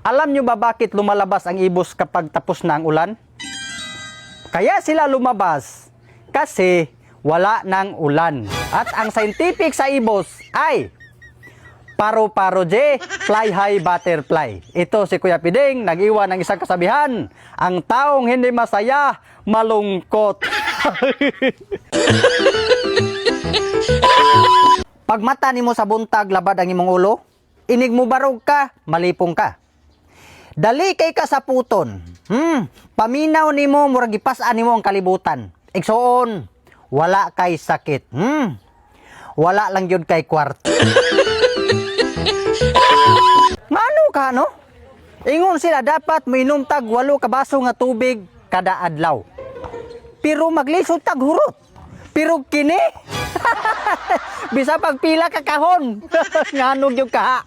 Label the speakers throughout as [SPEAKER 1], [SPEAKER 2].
[SPEAKER 1] Alam nyo ba bakit lumalabas ang ibos kapag tapos na ang ulan? Kaya sila lumabas kasi wala ng ulan. At ang scientific sa ibos ay paro-paro J, fly high butterfly. Ito si Kuya Piding, nag-iwan ng isang kasabihan. Ang taong hindi masaya, malungkot. Pag mata nimo sa buntag, labad ang imong ulo. Inig mo barog ka, malipong ka. Dali kay ka sa puton. Paminaw nimo, murag ipasaan nimo ang kalibutan. Igsoon, wala kay sakit. Wala lang yun kay kwart. Ngano ka, no? Ingon sila dapat mainom tag 8 ka baso nga tubig kada adlaw. Pero maglisod tag hurot. Pero kini bisa pagpila ka kahon. Ngano gyud ka?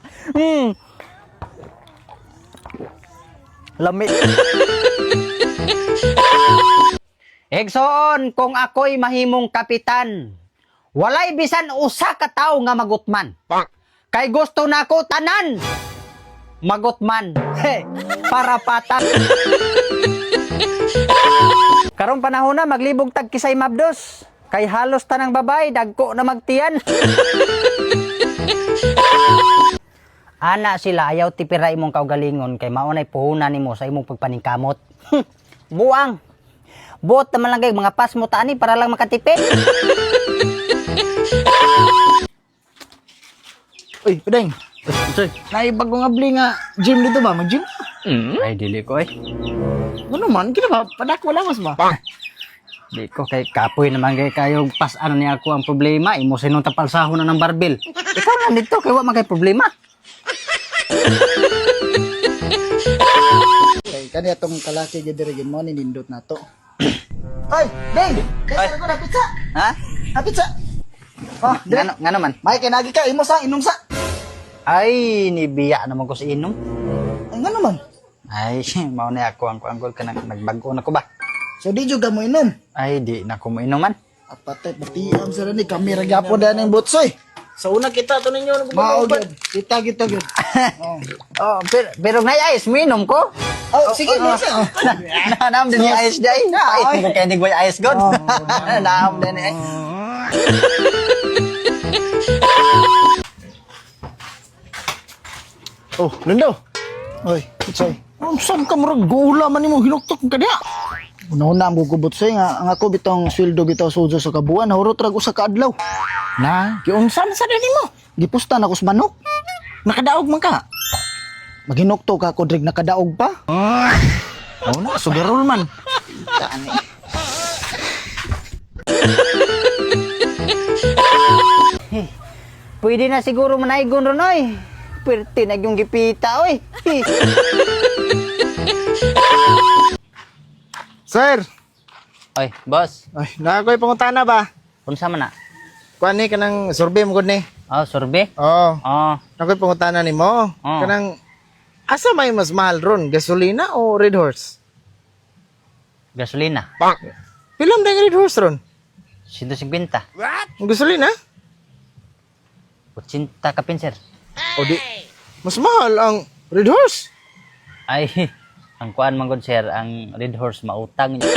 [SPEAKER 1] Lami. Egson, kung ako'y mahimong kapitan, walay bisan usa ka tawo nga magutman. Kay gusto nako tanan magutman. Para patag. Karong panahon na maglibog tag kisay mabdos. Kay halos tanang babay dagko na magtiyan. Ana sila ayaw tipira imong kaugalingon kay maunay puhunan nimo sa imong pagpaningkamot. Buang. Buot naman lang kay mga pasmo tani para lang makatipid.
[SPEAKER 2] Uy, Pideng. Naibag ko nga bli nga gym dito ba? Mag-gym?
[SPEAKER 1] Ay dili ko
[SPEAKER 2] Ano man? Kina ba? Padak wala mas ba?
[SPEAKER 1] Di ko kay kapoy naman kay kayong pas-ano niya ako ang problema. Imo sinong tapalsahon na ng barbil. Ikaw na dito kay wa man kay problema.
[SPEAKER 2] Kay kani atong kalaki gyud diri mo ni nindot nato. Oy, Deng! Kaya ko na pizza.
[SPEAKER 1] Ha?
[SPEAKER 2] Na pizza. Oh,
[SPEAKER 1] Ngano man?
[SPEAKER 2] may kinagi ka imo sa inom sa.
[SPEAKER 1] Ay, nibiya naman ko sa inom.
[SPEAKER 2] Ay ngano man?
[SPEAKER 1] Ay, mao na ako ang kuangkol ka nagbago na ko ba?
[SPEAKER 2] So di jud ka mo inom.
[SPEAKER 1] Ay, di na ko mainom man.
[SPEAKER 2] Apatay patiam sa ni kamera gyapon dan ning butsoy.
[SPEAKER 3] Sa una kita to ninyo
[SPEAKER 2] Mao gyud. Kita gyud.
[SPEAKER 1] Oh, pero nay ice mainom ko.
[SPEAKER 2] Oh, sige mo sa.
[SPEAKER 1] Naam din ni ice day. Ay, kay ni boy ice god. Naam din eh.
[SPEAKER 3] Oh, Nando.
[SPEAKER 2] Oy, butsoy.
[SPEAKER 3] Saan ka murag gula man nimo hinuktok ka diha?
[SPEAKER 2] Una-una ang gugubot sa'yo nga, ang ako bitong sweldo bitaw sujo sa kabuan, hurot rag usa ka adlaw.
[SPEAKER 3] Na, giunsan sa dali mo?
[SPEAKER 2] Gipustan ako sa manok.
[SPEAKER 3] Nakadaog man ka.
[SPEAKER 2] Maghinukto ka ako drig nakadaog pa.
[SPEAKER 3] Oh na, sugarol man.
[SPEAKER 1] Pwede na siguro manaygon ron oy. Pwerte na yung gipita oy.
[SPEAKER 3] Sir,
[SPEAKER 1] Oy, boss.
[SPEAKER 3] ay, nakakoy pangutana ba?
[SPEAKER 1] Unsa man na?
[SPEAKER 3] Kuan ni kanang survey mo gud ni.
[SPEAKER 1] Oh, sorbe.
[SPEAKER 3] Oo.
[SPEAKER 1] Oh,
[SPEAKER 3] Nakoy pangutana nimo. Kanang asa may mas mahal ron, gasolina o Red Horse?
[SPEAKER 1] gasolina.
[SPEAKER 3] Pilam dang Red Horse ron?
[SPEAKER 1] 150.
[SPEAKER 3] Ang gasolina?
[SPEAKER 1] 80 ka pinser.
[SPEAKER 3] O di, mas mahal ang Red Horse.
[SPEAKER 1] Ay, ang kuan man gud sir, ang Red Horse mautang niya.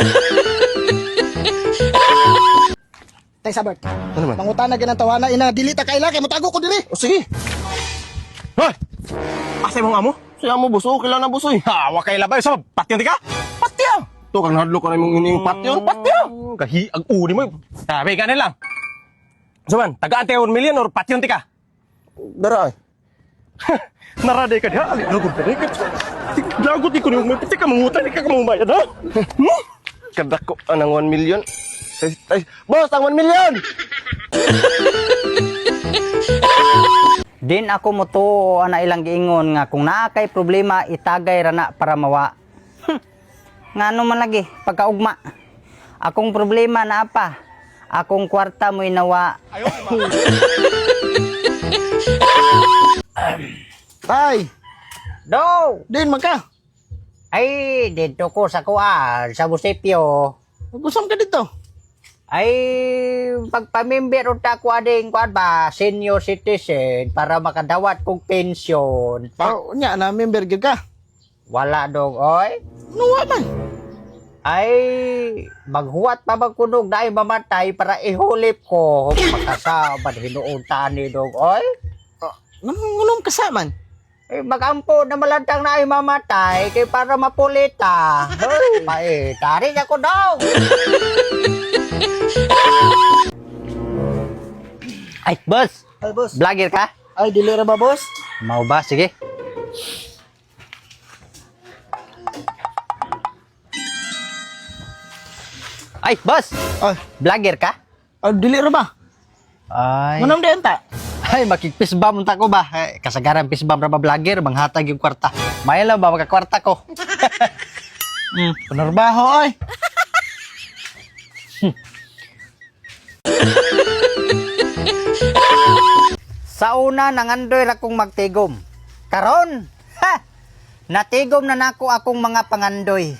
[SPEAKER 2] Tay sabert.
[SPEAKER 3] Ano man?
[SPEAKER 2] Pangutana gyud ang tawana ina dilita kay kay motago ko diri.
[SPEAKER 3] O sige. Hoy! Asa mong amo? Si amo buso, kailan na busoy. Ha, wa kay labay sa patyon ti ka? Patyo. To kang hadlo ka na imong ining patyon, patyo. Kahi ag uri mo. Sabi ka na lang. Saban, tagaan tayo 1 million or patyon ti ka? Dara ay. Naraday ka diha, ali lagot ka diha. Lagot iko ni may pati ka mangutang di ka mamayad ha. Kadako anang 1 million. Ay, boss, ang 1 million.
[SPEAKER 1] Din ako mo to ana ilang giingon nga kung naa kay problema itagay ra na para mawa. Ngano man lagi pagkaugma. Akong problema na pa. Akong kwarta mo inawa.
[SPEAKER 2] Tay,
[SPEAKER 1] Do!
[SPEAKER 2] din man ka.
[SPEAKER 1] Ay, dito ko sa kuan, sa munisipyo.
[SPEAKER 2] Gusam ka dito.
[SPEAKER 1] Ay, pagpamimber unta ko ading kuan ba, senior citizen para makadawat kong pensyon.
[SPEAKER 2] Oh, nya na member gyud ka.
[SPEAKER 1] Wala dong, oy.
[SPEAKER 2] Nuwa man.
[SPEAKER 1] Ay, maghuwat pa magkunog na ay mamatay para ihulip ko. Makasaban hinuon tani dong, oy.
[SPEAKER 2] Ngunong kasaman.
[SPEAKER 1] Eh, magampo na malantang na ay mamatay kay para mapulita. Ay, tari ako daw. Ay, boss.
[SPEAKER 2] Ay, boss.
[SPEAKER 1] Vlogger ka?
[SPEAKER 2] Ay, dili ra ba, boss?
[SPEAKER 1] Mau ba? Sige. Ay, boss.
[SPEAKER 2] Ay,
[SPEAKER 1] Vlogger ka?
[SPEAKER 2] dili ra ba?
[SPEAKER 1] Ay.
[SPEAKER 2] Ngunong diyan ta?
[SPEAKER 1] Ay, makikpisbam unta ko ba? Ay, kasagaran pisbam ra ba vlogger, manghatag yung kwarta. May lang ba magkakwarta ko?
[SPEAKER 2] Panarbaho, ay.
[SPEAKER 1] Sa una nangandoy ra kong magtigom. Karon, ha! Natigom na nako akong mga pangandoy.